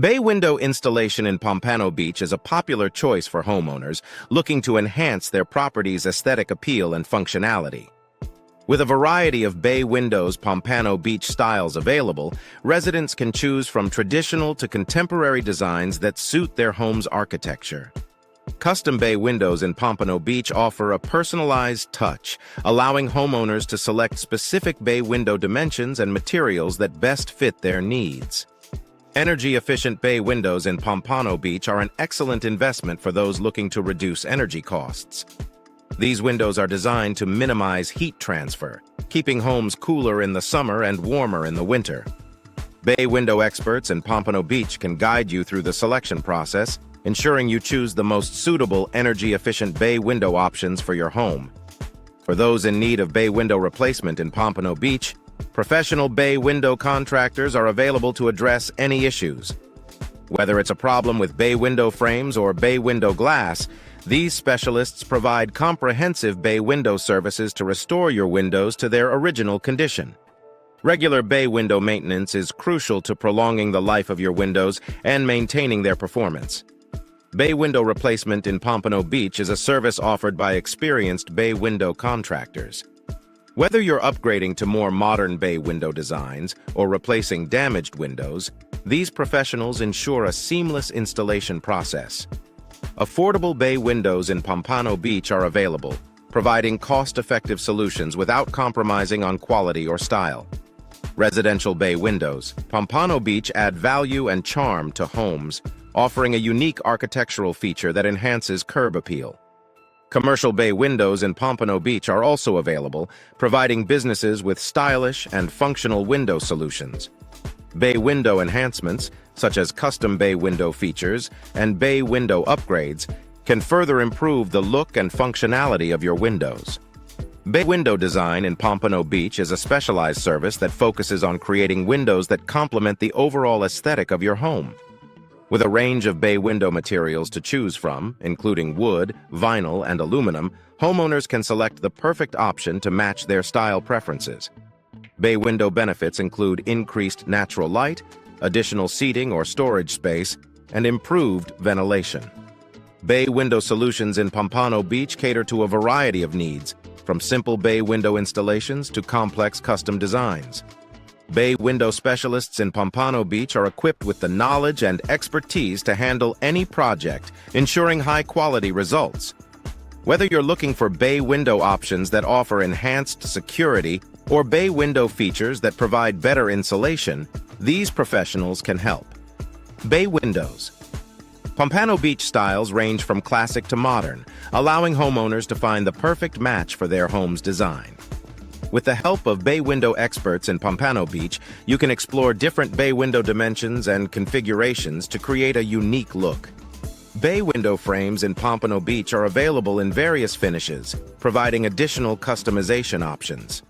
Bay window installation in Pompano Beach is a popular choice for homeowners looking to enhance their property's aesthetic appeal and functionality. With a variety of bay windows Pompano Beach styles available, residents can choose from traditional to contemporary designs that suit their home's architecture. Custom bay windows in Pompano Beach offer a personalized touch, allowing homeowners to select specific bay window dimensions and materials that best fit their needs. Energy-efficient bay windows in Pompano Beach are an excellent investment for those looking to reduce energy costs. These windows are designed to minimize heat transfer, keeping homes cooler in the summer and warmer in the winter. Bay window experts in Pompano Beach can guide you through the selection process, ensuring you choose the most suitable energy-efficient bay window options for your home. For those in need of bay window replacement in Pompano Beach, professional bay window contractors are available to address any issues. Whether it's a problem with bay window frames or bay window glass, these specialists provide comprehensive bay window services to restore your windows to their original condition. Regular bay window maintenance is crucial to prolonging the life of your windows and maintaining their performance. Bay window replacement in Pompano Beach is a service offered by experienced bay window contractors. Whether you're upgrading to more modern bay window designs or replacing damaged windows, these professionals ensure a seamless installation process. Affordable bay windows in Pompano Beach are available, providing cost-effective solutions without compromising on quality or style. Residential bay windows, Pompano Beach add value and charm to homes, offering a unique architectural feature that enhances curb appeal. Commercial bay windows in Pompano Beach are also available, providing businesses with stylish and functional window solutions. Bay window enhancements, such as custom bay window features and bay window upgrades, can further improve the look and functionality of your windows. Bay window design in Pompano Beach is a specialized service that focuses on creating windows that complement the overall aesthetic of your home. With a range of bay window materials to choose from, including wood, vinyl, and aluminum, homeowners can select the perfect option to match their style preferences. Bay window benefits include increased natural light, additional seating or storage space, and improved ventilation. Bay window solutions in Pompano Beach cater to a variety of needs, from simple bay window installations to complex custom designs. Bay window specialists in Pompano Beach are equipped with the knowledge and expertise to handle any project, ensuring high-quality results. Whether you're looking for bay window options that offer enhanced security or bay window features that provide better insulation, these professionals can help. Bay windows. Pompano Beach styles range from classic to modern, allowing homeowners to find the perfect match for their home's design. With the help of bay window experts in Pompano Beach, you can explore different bay window dimensions and configurations to create a unique look. Bay window frames in Pompano Beach are available in various finishes, providing additional customization options.